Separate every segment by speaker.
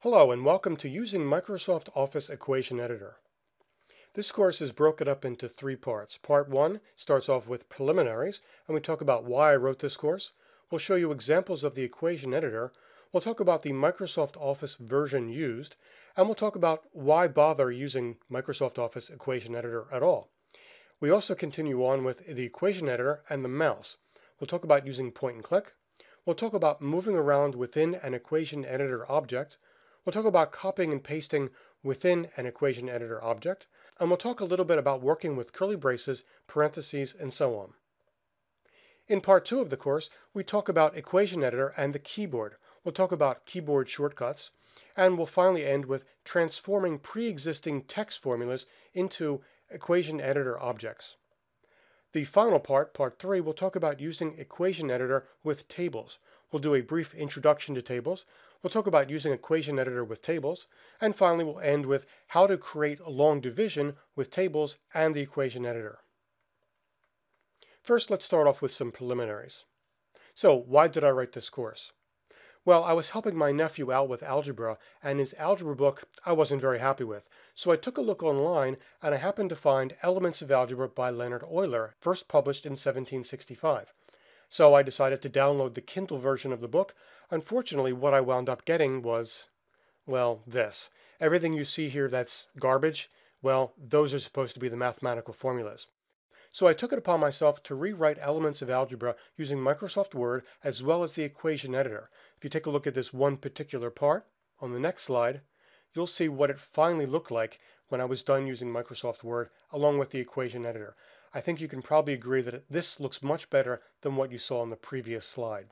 Speaker 1: Hello and welcome to Using Microsoft Office Equation Editor. This course is broken up into three parts. Part 1 starts off with preliminaries, and we talk about why I wrote this course. We'll show you examples of the equation editor. We'll talk about the Microsoft Office version used, and we'll talk about why bother using Microsoft Office Equation Editor at all. We also continue on with the equation editor and the mouse. We'll talk about using point and click. We'll talk about moving around within an equation editor object. We'll talk about copying and pasting within an equation editor object, and we'll talk a little bit about working with curly braces, parentheses, and so on. In part 2 of the course, we talk about equation editor and the keyboard. We'll talk about keyboard shortcuts, and we'll finally end with transforming pre-existing text formulas into equation editor objects. The final part, part 3, we'll talk about using equation editor with tables. We'll do a brief introduction to tables. We'll talk about using equation editor with tables. And finally, we'll end with how to create a long division with tables and the equation editor. First, let's start off with some preliminaries. So, why did I write this course? Well, I was helping my nephew out with algebra, and his algebra book I wasn't very happy with. So I took a look online, and I happened to find Elements of Algebra by Leonhard Euler, first published in 1765. So I decided to download the Kindle version of the book. Unfortunately, what I wound up getting was, well, this. Everything you see here that's garbage, well, those are supposed to be the mathematical formulas. So I took it upon myself to rewrite Elements of Algebra using Microsoft Word as well as the equation editor. If you take a look at this one particular part on the next slide, you'll see what it finally looked like when I was done using Microsoft Word along with the equation editor. I think you can probably agree that this looks much better than what you saw on the previous slide.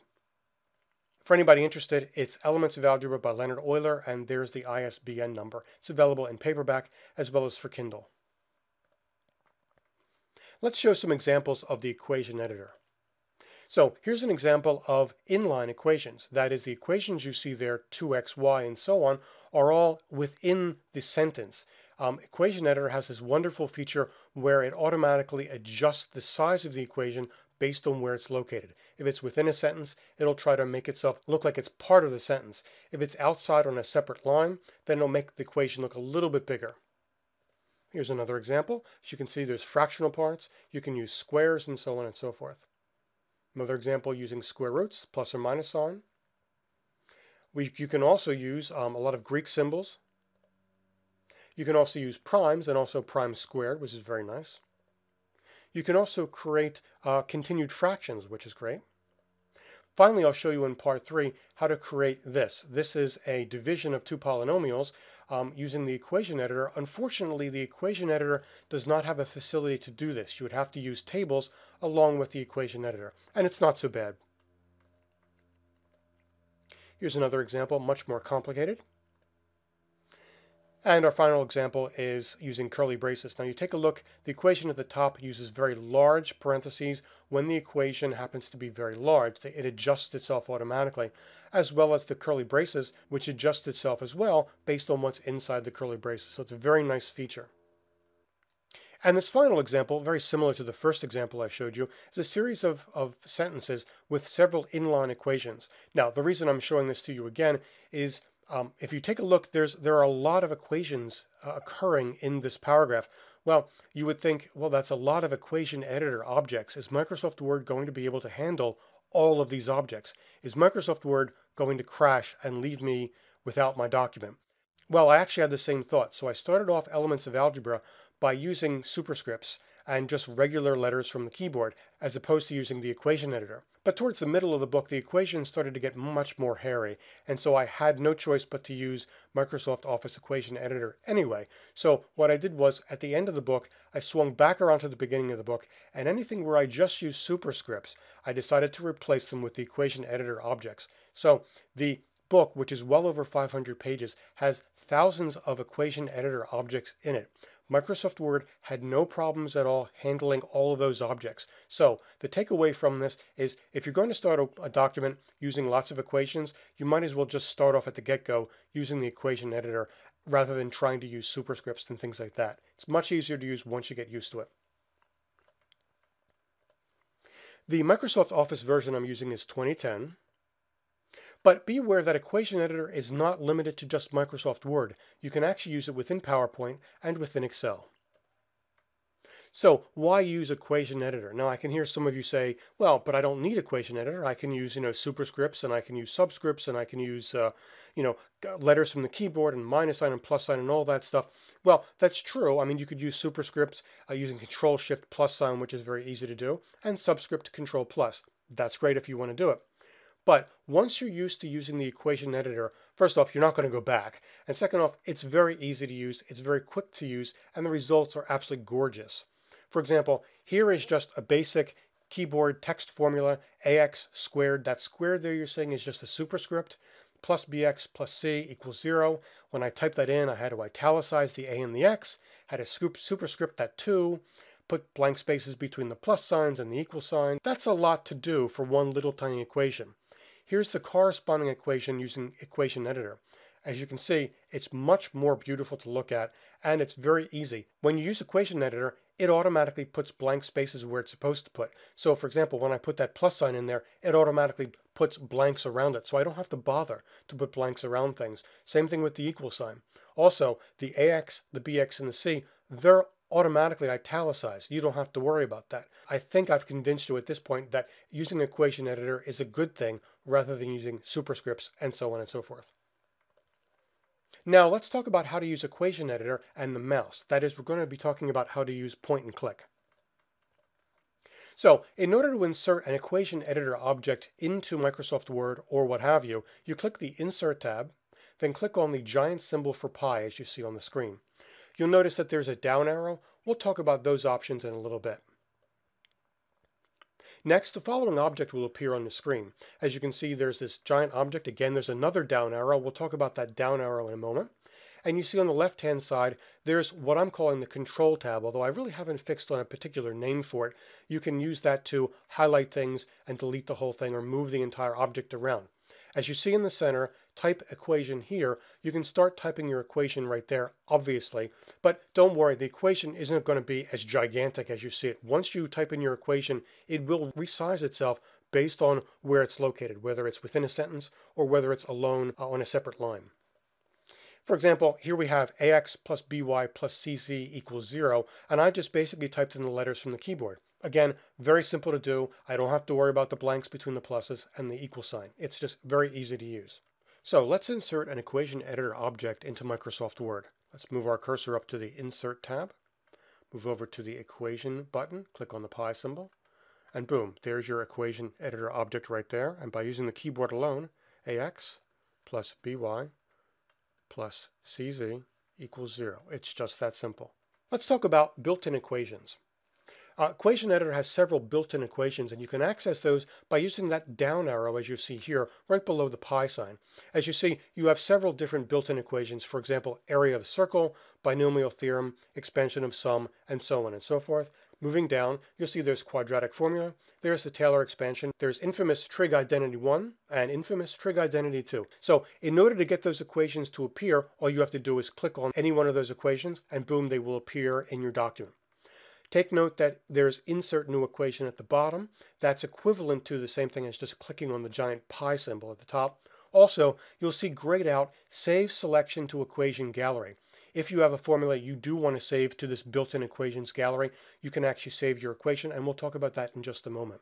Speaker 1: For anybody interested, it's Elements of Algebra by Leonhard Euler, and there's the ISBN number. It's available in paperback as well as for Kindle. Let's show some examples of the equation editor. So here's an example of inline equations. That is, the equations you see there, 2x, y, and so on, are all within the sentence. Equation editor has this wonderful feature where it automatically adjusts the size of the equation based on where it's located. If it's within a sentence, it'll try to make itself look like it's part of the sentence. If it's outside on a separate line, then it'll make the equation look a little bit bigger. Here's another example. As you can see, there's fractional parts. You can use squares and so on and so forth. Another example using square roots, plus or minus sign. You can also use a lot of Greek symbols. You can also use primes and also prime squared, which is very nice. You can also create continued fractions, which is great. Finally, I'll show you in part 3 how to create this. This is a division of two polynomials using the equation editor. Unfortunately, the equation editor does not have a facility to do this. You would have to use tables along with the equation editor, and it's not so bad. Here's another example, much more complicated. And our final example is using curly braces. Now you take a look, the equation at the top uses very large parentheses. When the equation happens to be very large, it adjusts itself automatically, as well as the curly braces, which adjusts itself as well based on what's inside the curly braces. So it's a very nice feature. And this final example, very similar to the first example I showed you, is a series of sentences with several inline equations. Now, the reason I'm showing this to you again is if you take a look, there are a lot of equations occurring in this paragraph. Well, you would think, well, that's a lot of equation editor objects. Is Microsoft Word going to be able to handle all of these objects? Is Microsoft Word going to crash and leave me without my document? Well, I actually had the same thought. So I started off Elements of Algebra by using superscripts and just regular letters from the keyboard, as opposed to using the equation editor. But towards the middle of the book, the equations started to get much more hairy, and so I had no choice but to use Microsoft Office Equation Editor anyway. So what I did was, at the end of the book, I swung back around to the beginning of the book, and anything where I just used superscripts, I decided to replace them with the equation editor objects. So the book, which is well over 500 pages, has thousands of equation editor objects in it. Microsoft Word had no problems at all handling all of those objects. So the takeaway from this is if you're going to start a document using lots of equations, you might as well just start off at the get-go using the equation editor rather than trying to use superscripts and things like that. It's much easier to use once you get used to it. The Microsoft Office version I'm using is 2010. But be aware that Equation Editor is not limited to just Microsoft Word. You can actually use it within PowerPoint and within Excel. So why use Equation Editor? Now I can hear some of you say, well, but I don't need Equation Editor. I can use, superscripts, and I can use subscripts, and I can use, letters from the keyboard and minus sign and plus sign and all that stuff. Well, that's true. I mean, you could use superscripts using Control Shift plus sign, which is very easy to do, and subscript Control plus. That's great if you want to do it. But once you're used to using the Equation Editor, first off, you're not going to go back. And second off, it's very easy to use, it's very quick to use, and the results are absolutely gorgeous. For example, here is just a basic keyboard text formula, ax squared. That squared there you're saying is just a superscript, plus bx plus c equals 0. When I typed that in, I had to italicize the a and the x, had a superscript that 2, put blank spaces between the plus signs and the equal sign. That's a lot to do for one little tiny equation. Here's the corresponding equation using Equation Editor. As you can see, it's much more beautiful to look at, and it's very easy. When you use Equation Editor, it automatically puts blank spaces where it's supposed to put. So for example, when I put that plus sign in there, it automatically puts blanks around it. So I don't have to bother to put blanks around things. Same thing with the equal sign. Also, the AX, the BX, and the C, they're automatically italicized. You don't have to worry about that. I think I've convinced you at this point that using Equation Editor is a good thing rather than using superscripts and so on and so forth. Now let's talk about how to use Equation Editor and the mouse. That is, we're going to be talking about how to use point and click. So in order to insert an Equation Editor object into Microsoft Word or what have you, you click the Insert tab, then click on the giant symbol for pi as you see on the screen. You'll notice that there's a down arrow. We'll talk about those options in a little bit. Next, the following object will appear on the screen. As you can see, there's this giant object. Again, there's another down arrow. We'll talk about that down arrow in a moment. And you see on the left-hand side, there's what I'm calling the Control tab, although I really haven't fixed on a particular name for it. You can use that to highlight things and delete the whole thing or move the entire object around. As you see in the center, type equation here. You can start typing your equation right there, obviously. But don't worry, the equation isn't going to be as gigantic as you see it. Once you type in your equation, it will resize itself based on where it's located, whether it's within a sentence or whether it's alone on a separate line. For example, here we have ax plus by plus cz equals 0, and I just basically typed in the letters from the keyboard. Again, very simple to do. I don't have to worry about the blanks between the pluses and the equal sign. It's just very easy to use. So let's insert an Equation Editor object into Microsoft Word. Let's move our cursor up to the Insert tab, move over to the Equation button, click on the pi symbol, and boom, there's your Equation Editor object right there. And by using the keyboard alone, ax plus by plus cz equals 0. It's just that simple. Let's talk about built-in equations. Equation Editor has several built-in equations, and you can access those by using that down arrow as you see here, right below the pi sign. As you see, you have several different built-in equations, for example, area of a circle, binomial theorem, expansion of sum, and so on and so forth. Moving down, you'll see there's quadratic formula, there's the Taylor expansion, there's infamous trig identity 1 and infamous trig identity 2. So in order to get those equations to appear, all you have to do is click on any one of those equations, and boom, they will appear in your document. Take note that there's insert new equation at the bottom. That's equivalent to the same thing as just clicking on the giant pi symbol at the top. Also, you'll see grayed out Save Selection to Equation Gallery. If you have a formula you do want to save to this built-in equations gallery, you can actually save your equation, and we'll talk about that in just a moment.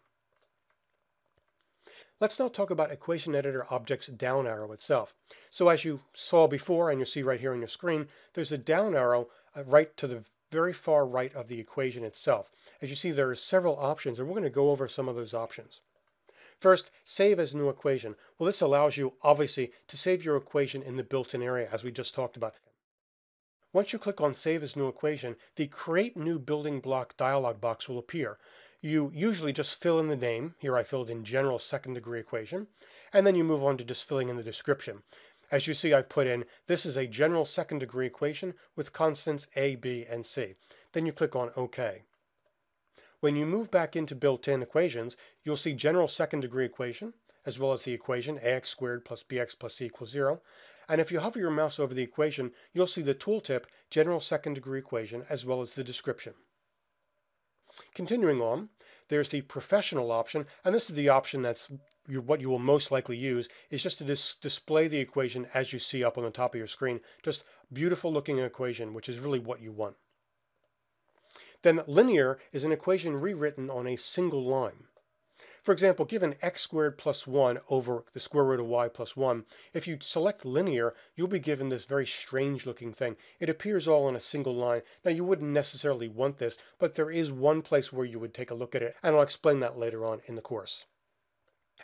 Speaker 1: Let's now talk about Equation Editor Object's down arrow itself. So as you saw before, and you see right here on your screen, there's a down arrow right to the very far right of the equation itself. As you see, there are several options, and we're going to go over some of those options. First, save as new equation. Well, this allows you, obviously, to save your equation in the built-in area, as we just talked about. Once you click on Save as New Equation, the Create New Building Block dialog box will appear. You usually just fill in the name. Here I filled in General Second Degree Equation, and then you move on to just filling in the description. As you see, I've put in, this is a general second degree equation with constants a, b, and c. Then you click on OK. When you move back into built-in equations, you'll see general second degree equation, as well as the equation ax squared plus bx plus c equals 0. And if you hover your mouse over the equation, you'll see the tooltip general second degree equation, as well as the description. Continuing on, There's the professional option, and this is the option that's what you will most likely use, is just to display the equation as you see up on the top of your screen. Just beautiful looking equation, which is really what you want. Then linear is an equation rewritten on a single line. For example, given x squared plus 1 over the square root of y plus 1, if you select linear, you'll be given this very strange looking thing. It appears all on a single line. Now you wouldn't necessarily want this, but there is one place where you would take a look at it, and I'll explain that later on in the course.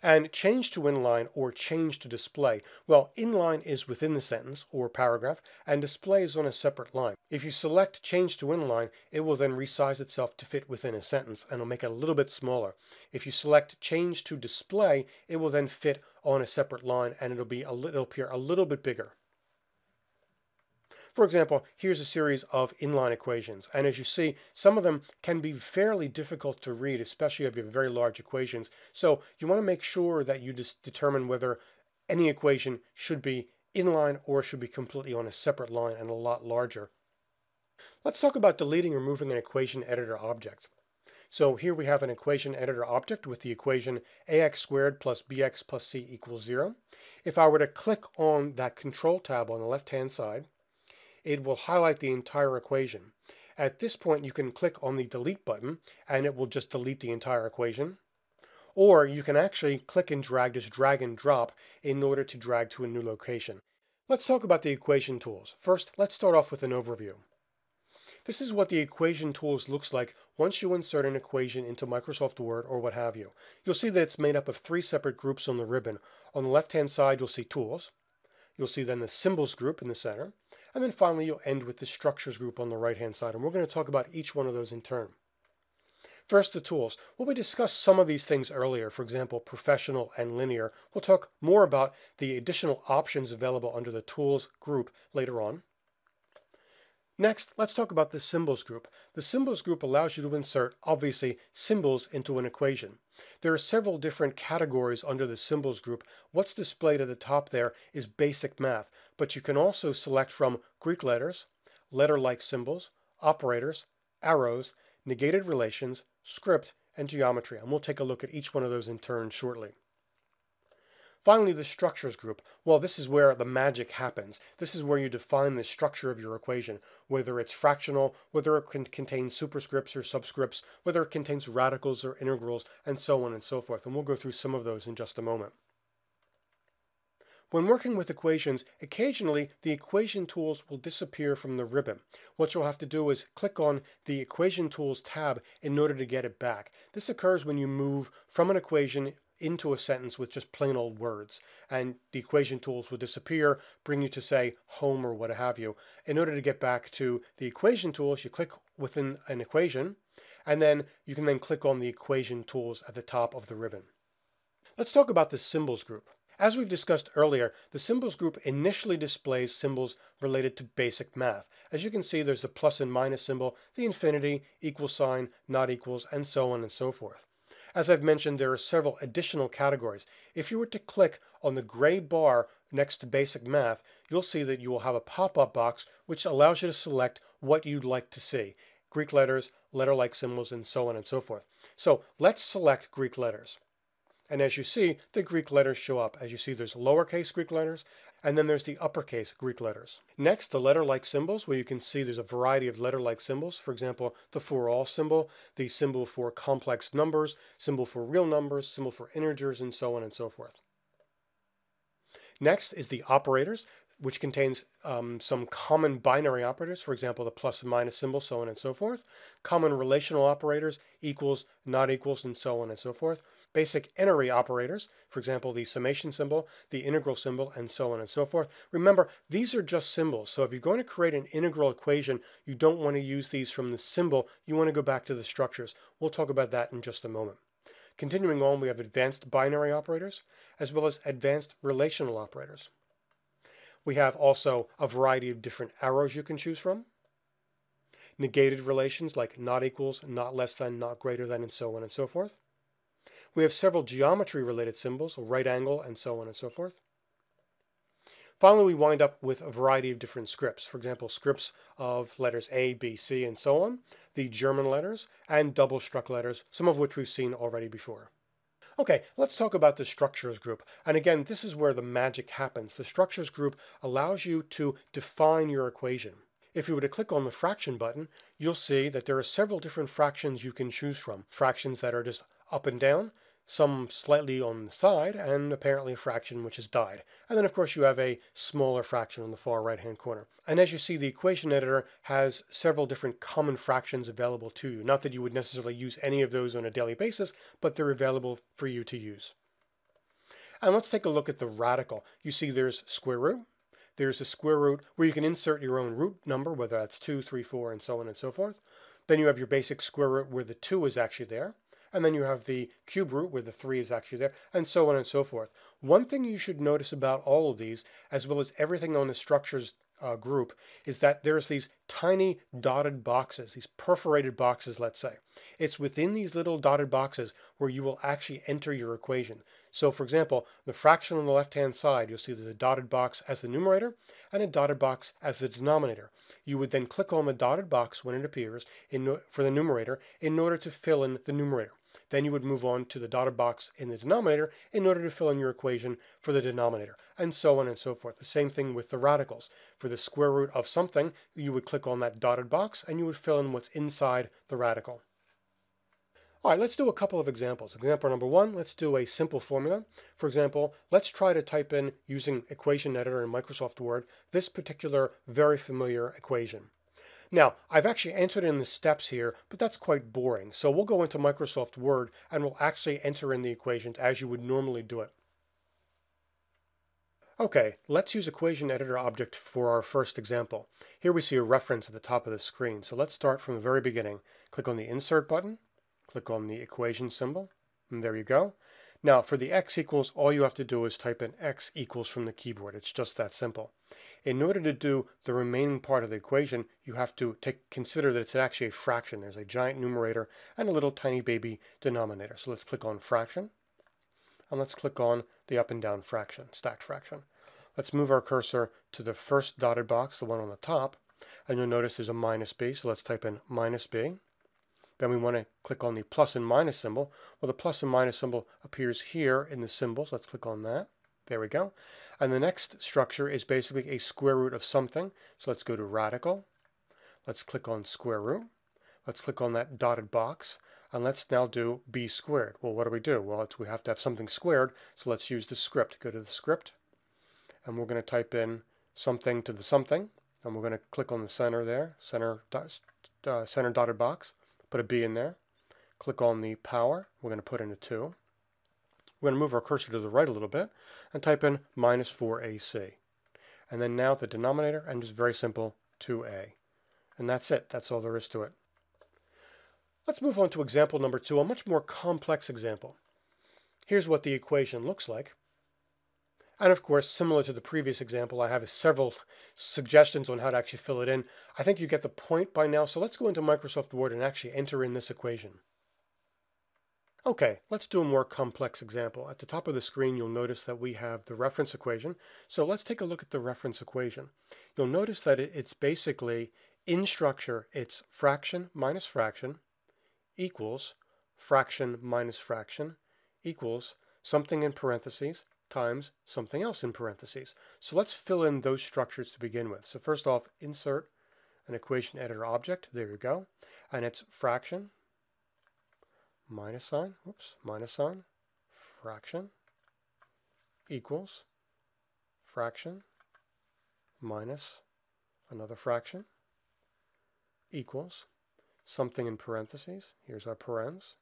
Speaker 1: And change to inline or change to display. Well, inline is within the sentence or paragraph, and display is on a separate line. If you select change to inline, it will then resize itself to fit within a sentence, and it'll make it a little bit smaller. If you select change to display, it will then fit on a separate line, and it'll appear a little bit bigger. For example, here's a series of inline equations, and as you see, some of them can be fairly difficult to read, especially if you have very large equations. So you want to make sure that you just determine whether any equation should be inline or should be completely on a separate line and a lot larger. Let's talk about deleting or removing an equation editor object. So here we have an equation editor object with the equation ax squared plus bx plus c equals 0. If I were to click on that control tab on the left-hand side, it will highlight the entire equation. At this point, you can click on the delete button and it will just delete the entire equation. Or you can actually click and drag, just drag and drop in order to drag to a new location. Let's talk about the equation tools. First, let's start off with an overview. This is what the equation tools looks like once you insert an equation into Microsoft Word or what have you. You'll see that it's made up of 3 separate groups on the ribbon. On the left-hand side, you'll see tools. You'll see then the symbols group in the center. And then finally, you'll end with the structures group on the right-hand side. And we're going to talk about each one of those in turn. First, the tools. Well, we discussed some of these things earlier, for example, professional and linear. We'll talk more about the additional options available under the tools group later on. Next, let's talk about the symbols group. The symbols group allows you to insert, obviously, symbols into an equation. There are several different categories under the symbols group. What's displayed at the top there is basic math, but you can also select from Greek letters, letter-like symbols, operators, arrows, negated relations, script, and geometry. And we'll take a look at each one of those in turn shortly. Finally, the structures group. Well, this is where the magic happens. This is where you define the structure of your equation, whether it's fractional, whether it contains superscripts or subscripts, whether it contains radicals or integrals, and so on and so forth. And we'll go through some of those in just a moment. When working with equations, occasionally the equation tools will disappear from the ribbon. What you'll have to do is click on the equation tools tab in order to get it back. This occurs when you move from an equation into a sentence with just plain old words, and the equation tools will disappear, bring you to, say, home or what have you. In order to get back to the equation tools, you click within an equation, and then you can then click on the equation tools at the top of the ribbon. Let's talk about the symbols group. As we've discussed earlier, the symbols group initially displays symbols related to basic math. As you can see, there's the plus and minus symbol, the infinity, equal sign, not equals, and so on and so forth. As I've mentioned, there are several additional categories. If you were to click on the gray bar next to basic math, you'll see that you will have a pop-up box which allows you to select what you'd like to see. Greek letters, letter-like symbols, and so on and so forth. So let's select Greek letters. And as you see, the Greek letters show up. As you see, there's lowercase Greek letters, and then there's the uppercase Greek letters. Next, the letter-like symbols, where you can see there's a variety of letter-like symbols. For example, the for all symbol, the symbol for complex numbers, symbol for real numbers, symbol for integers, and so on and so forth. Next is the operators, which contains some common binary operators, for example, the plus and minus symbol, so on and so forth. Common relational operators, equals, not equals, and so on and so forth. Basic n-ary operators, for example, the summation symbol, the integral symbol, and so on and so forth. Remember, these are just symbols, so if you're going to create an integral equation, you don't want to use these from the symbol, you want to go back to the structures. We'll talk about that in just a moment. Continuing on, we have advanced binary operators, as well as advanced relational operators. We have also a variety of different arrows you can choose from. Negated relations like not equals, not less than, not greater than, and so on and so forth. We have several geometry related symbols, right angle, and so on and so forth. Finally, we wind up with a variety of different scripts. For example, scripts of letters A, B, C, and so on, the German letters, and double struct letters, some of which we've seen already before. Okay, let's talk about the structures group. And again, this is where the magic happens. The structures group allows you to define your equation. If you were to click on the fraction button, you'll see that there are several different fractions you can choose from. Fractions that are just up and down, some slightly on the side, and apparently a fraction which is died. And then of course you have a smaller fraction on the far right hand corner. And as you see, the equation editor has several different common fractions available to you. Not that you would necessarily use any of those on a daily basis, but they're available for you to use. And let's take a look at the radical. You see there's square root. There's a square root where you can insert your own root number, whether that's 2, 3, 4, and so on and so forth. Then you have your basic square root where the 2 is actually there. And then you have the cube root where the 3 is actually there, and so on and so forth. One thing you should notice about all of these, as well as everything on the structures group, is that there's these tiny dotted boxes, these perforated boxes, let's say. It's within these little dotted boxes where you will actually enter your equation. So for example, the fraction on the left-hand side, you'll see there's a dotted box as the numerator and a dotted box as the denominator. You would then click on the dotted box when it appears for the numerator in order to fill in the numerator. Then you would move on to the dotted box in the denominator in order to fill in your equation for the denominator, and so on and so forth. The same thing with the radicals. For the square root of something, you would click on that dotted box and you would fill in what's inside the radical. All right, let's do a couple of examples. Example number 1, let's do a simple formula. For example, let's try to type in, using Equation Editor in Microsoft Word, this particular very familiar equation. Now, I've actually entered in the steps here, but that's quite boring. So we'll go into Microsoft Word and we'll actually enter in the equations as you would normally do it. Okay, let's use Equation Editor Object for our first example. Here we see a reference at the top of the screen. So let's start from the very beginning. Click on the Insert button, click on the equation symbol, and there you go. Now for the x equals, all you have to do is type in x equals from the keyboard. It's just that simple. In order to do the remaining part of the equation, you have to consider that it's actually a fraction. There's a giant numerator and a little tiny baby denominator. So let's click on fraction, and let's click on the up and down fraction, stacked fraction. Let's move our cursor to the first dotted box, the one on the top, and you'll notice there's a minus b, so let's type in minus b. Then we want to click on the plus and minus symbol. Well, the plus and minus symbol appears here in the symbols. Let's click on that. There we go. And the next structure is basically a square root of something. So let's go to radical. Let's click on square root. Let's click on that dotted box. And let's now do b squared. Well, what do we do? Well, we have to have something squared. So let's use the script. Go to the script. And we're going to type in something to the something. And we're going to click on the center there, center dotted box. Put a b in there. Click on the power. We're going to put in a 2. We're going to move our cursor to the right a little bit and type in minus 4ac. And then now the denominator, and just very simple, 2a. And that's it. That's all there is to it. Let's move on to example number 2, a much more complex example. Here's what the equation looks like. And of course, similar to the previous example, I have several suggestions on how to actually fill it in. I think you get the point by now, so let's go into Microsoft Word and actually enter in this equation. Okay, let's do a more complex example. At the top of the screen, you'll notice that we have the reference equation. So let's take a look at the reference equation. You'll notice that it's basically, in structure, it's fraction minus fraction equals fraction minus fraction equals something in parentheses times something else in parentheses. So let's fill in those structures to begin with. So first off, insert an equation editor object. There you go. And it's fraction minus sign, fraction equals fraction minus another fraction equals something in parentheses. Here's our parens.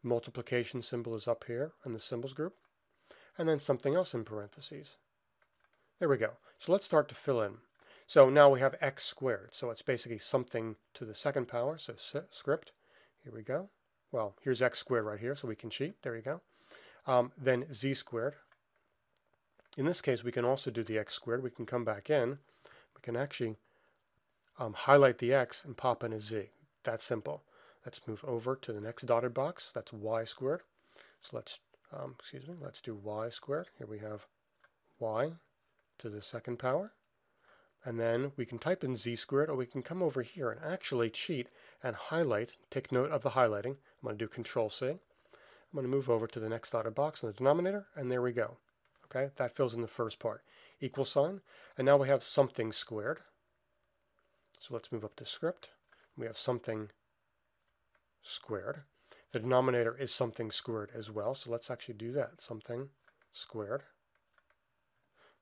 Speaker 1: Multiplication symbol is up here in the symbols group. And then something else in parentheses. There we go. So let's start to fill in. So now we have x squared. So it's basically something to the second power. So script. Here we go. Well, here's x squared right here, so we can cheat. There you go. Then z squared. In this case, we can also do the x squared. We can come back in. We can actually highlight the x and pop in a z. That's simple. Let's move over to the next dotted box. That's y squared. So let's do y squared. Here we have y to the second power. And then we can type in z squared, or we can come over here and actually cheat and highlight, take note of the highlighting. I'm going to do Control C. I'm going to move over to the next dotted box in the denominator, and there we go. Okay, that fills in the first part. Equal sign, and now we have something squared. So let's move up to script. We have something squared. The denominator is something squared as well, so let's actually do that. Something squared.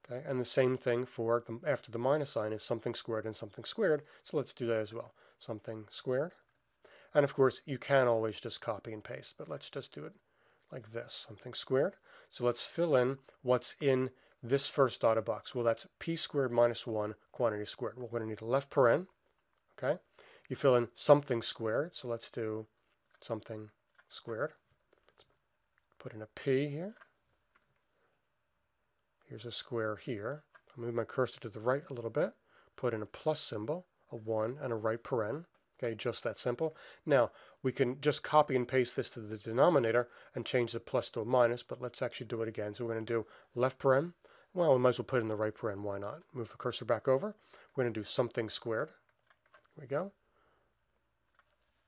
Speaker 1: Okay, and the same thing for after the minus sign is something squared and something squared, so let's do that as well. Something squared. And of course, you can always just copy and paste, but let's just do it like this, something squared. So let's fill in what's in this first dotted box. Well, that's p squared minus 1 quantity squared. Well, we're going to need a left paren, okay? You fill in something squared, so let's do something squared. Put in a p here. Here's a square here. I'll move my cursor to the right a little bit, put in a plus symbol, a 1, and a right paren. Okay, just that simple. Now, we can just copy and paste this to the denominator and change the plus to a minus, but let's actually do it again. So we're going to do left paren. Well, we might as well put in the right paren. Why not? Move the cursor back over. We're going to do something squared. Here we go.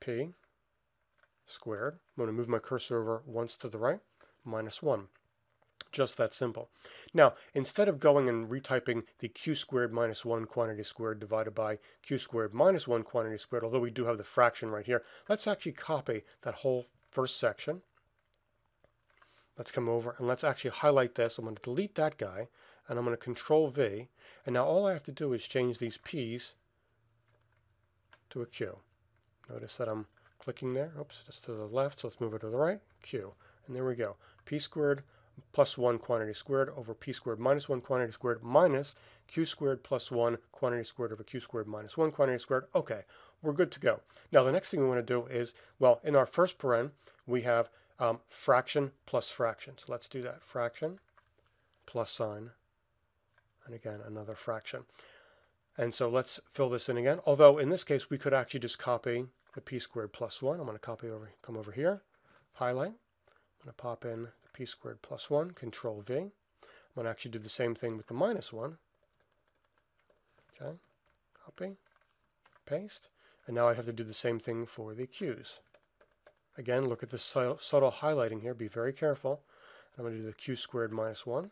Speaker 1: P squared. I'm going to move my cursor over once to the right, minus 1. Just that simple. Now, instead of going and retyping the q squared minus 1 quantity squared divided by q squared minus 1 quantity squared, although we do have the fraction right here, let's actually copy that whole first section. Let's come over and let's actually highlight this. I'm going to delete that guy, and I'm going to Control V. And now all I have to do is change these p's to a q. Notice that I'm clicking there. Oops, just to the left. So let's move it to the right. Q. And there we go. P squared plus 1 quantity squared over p squared minus 1 quantity squared minus q squared plus 1 quantity squared over q squared minus 1 quantity squared. Okay, we're good to go. Now the next thing we want to do is, well, in our first paren, we have fraction plus fraction. So let's do that. Fraction plus sign, and again, another fraction. And so let's fill this in again. Although in this case, we could actually just copy the p squared plus 1. I'm going to come over here, highlight. I'm going to pop in p squared plus 1, Control V. I'm going to actually do the same thing with the minus 1. Okay, copy, paste. And now I have to do the same thing for the q's. Again, look at this subtle highlighting here. Be very careful. I'm going to do the q squared minus 1.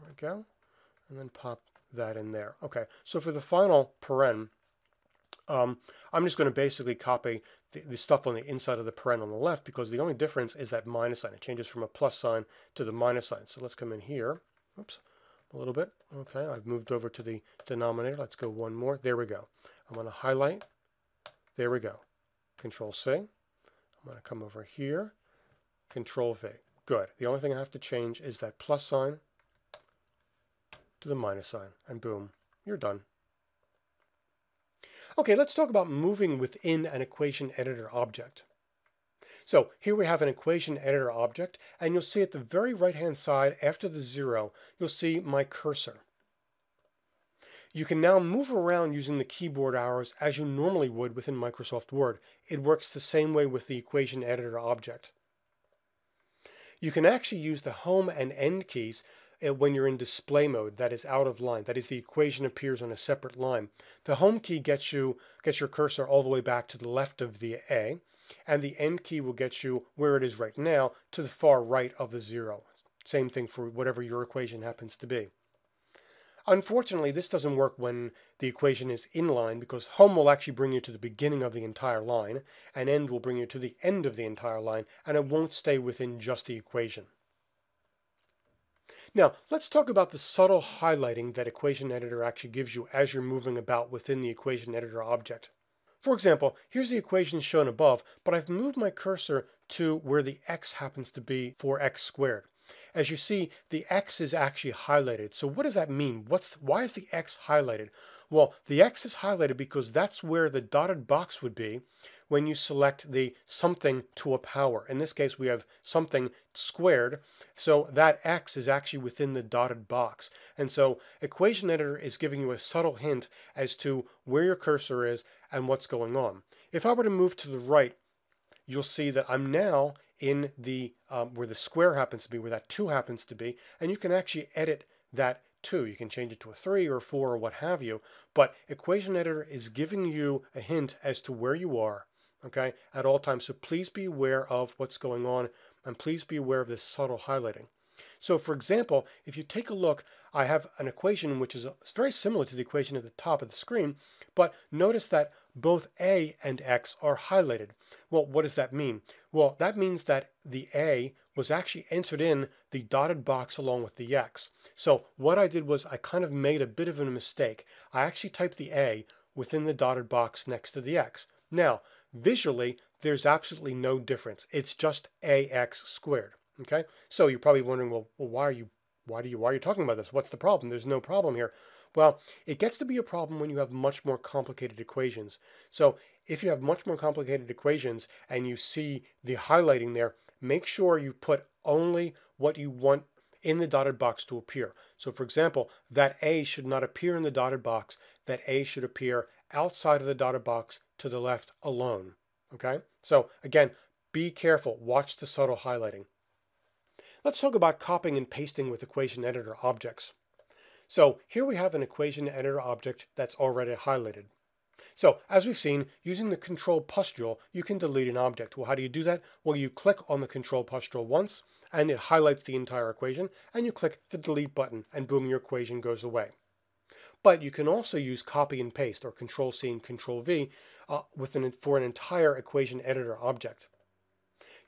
Speaker 1: There we go. And then pop that in there. Okay, so for the final paren, I'm just going to basically copy the stuff on the inside of the paren on the left, because the only difference is that minus sign. It changes from a plus sign to the minus sign. So let's come in here. Oops, a little bit. Okay, I've moved over to the denominator. Let's go one more. There we go. I'm going to highlight. There we go. Control C. I'm going to come over here. Control V. Good. The only thing I have to change is that plus sign to the minus sign. And boom, you're done. Okay, let's talk about moving within an equation editor object. So here we have an equation editor object, and you'll see at the very right-hand side after the 0, you'll see my cursor. You can now move around using the keyboard arrows as you normally would within Microsoft Word. It works the same way with the equation editor object. You can actually use the home and end keys when you're in display mode, that is out of line. That is, the equation appears on a separate line. The home key gets your cursor all the way back to the left of the A, and the end key will get you where it is right now to the far right of the 0. Same thing for whatever your equation happens to be. Unfortunately, this doesn't work when the equation is in line, because home will actually bring you to the beginning of the entire line, and end will bring you to the end of the entire line, and it won't stay within just the equation. Now, let's talk about the subtle highlighting that Equation Editor actually gives you as you're moving about within the Equation Editor object. For example, here's the equation shown above, but I've moved my cursor to where the x happens to be for x squared. As you see, the x is actually highlighted. So what does that mean? Why is the x highlighted? Well, the x is highlighted because that's where the dotted box would be when you select the something to a power. In this case, we have something squared, so that x is actually within the dotted box. And so Equation Editor is giving you a subtle hint as to where your cursor is and what's going on. If I were to move to the right, you'll see that I'm now in the where the square happens to be, where that 2 happens to be, and you can actually edit that 2. You can change it to a 3 or 4 or what have you, but equation editor is giving you a hint as to where you are, okay, at all times. So please be aware of what's going on, and please be aware of this subtle highlighting. So for example, if you take a look, I have an equation which is very similar to the equation at the top of the screen, but notice that both a and x are highlighted. Well, what does that mean? Well, that means that the a was actually entered in the dotted box along with the x. So what I did was I kind of made a bit of a mistake. I actually typed the a within the dotted box next to the x. Now, visually, there's absolutely no difference. It's just ax squared. Okay, so you're probably wondering, well, why are you talking about this? What's the problem? There's no problem here. Well, it gets to be a problem when you have much more complicated equations. So if you have much more complicated equations and you see the highlighting there, make sure you put only what you want in the dotted box to appear. So for example, that a should not appear in the dotted box. That a should appear outside of the dotted box to the left alone. Okay, so again, be careful. Watch the subtle highlighting. Let's talk about copying and pasting with equation editor objects. So here we have an equation editor object that's already highlighted. So as we've seen, using the control pustule, you can delete an object. Well, how do you do that? Well, you click on the control pustule once and it highlights the entire equation, and you click the delete button and boom, your equation goes away. But you can also use copy and paste, or control C and control V for an entire equation editor object.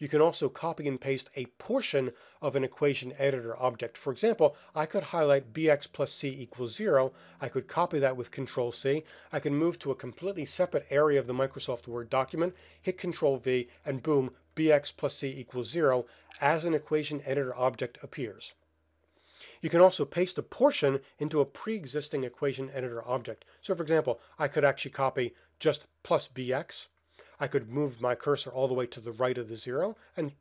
Speaker 1: You can also copy and paste a portion of an equation editor object. For example, I could highlight bx plus c equals 0. I could copy that with Control C. I can move to a completely separate area of the Microsoft Word document, hit Control V, and boom, bx plus c equals 0 as an equation editor object appears. You can also paste a portion into a pre-existing equation editor object. So for example, I could actually copy just plus bx. I could move my cursor all the way to the right of the 0 and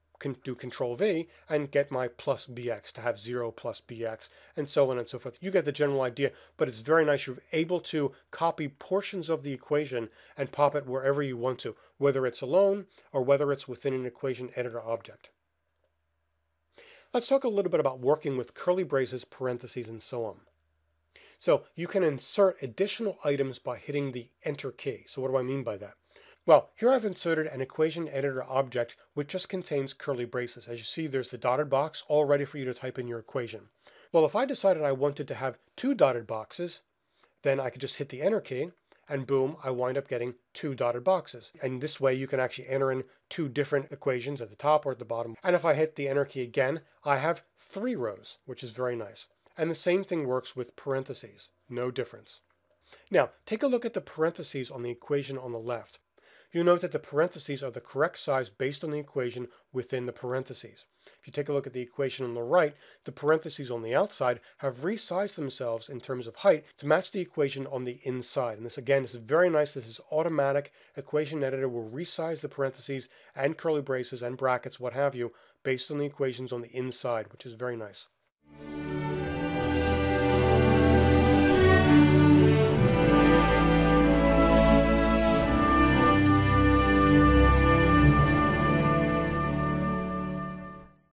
Speaker 1: do Control V and get my plus bx to have 0 plus bx, and so on and so forth. You get the general idea, but it's very nice. You're able to copy portions of the equation and pop it wherever you want to, whether it's alone or whether it's within an equation editor object. Let's talk a little bit about working with curly braces, parentheses, and so on. So you can insert additional items by hitting the Enter key. So what do I mean by that? Well, here I've inserted an equation editor object which just contains curly braces. As you see, there's the dotted box all ready for you to type in your equation. Well, if I decided I wanted to have 2 dotted boxes, then I could just hit the Enter key, and boom, I wind up getting 2 dotted boxes. And this way you can actually enter in 2 different equations at the top or at the bottom. And if I hit the Enter key again, I have 3 rows, which is very nice. And the same thing works with parentheses. No difference. Now, take a look at the parentheses on the equation on the left. You'll note that the parentheses are the correct size based on the equation within the parentheses. If you take a look at the equation on the right, the parentheses on the outside have resized themselves in terms of height to match the equation on the inside. And this, again, is very nice. This is automatic. Equation editor will resize the parentheses and curly braces and brackets, what have you, based on the equations on the inside, which is very nice.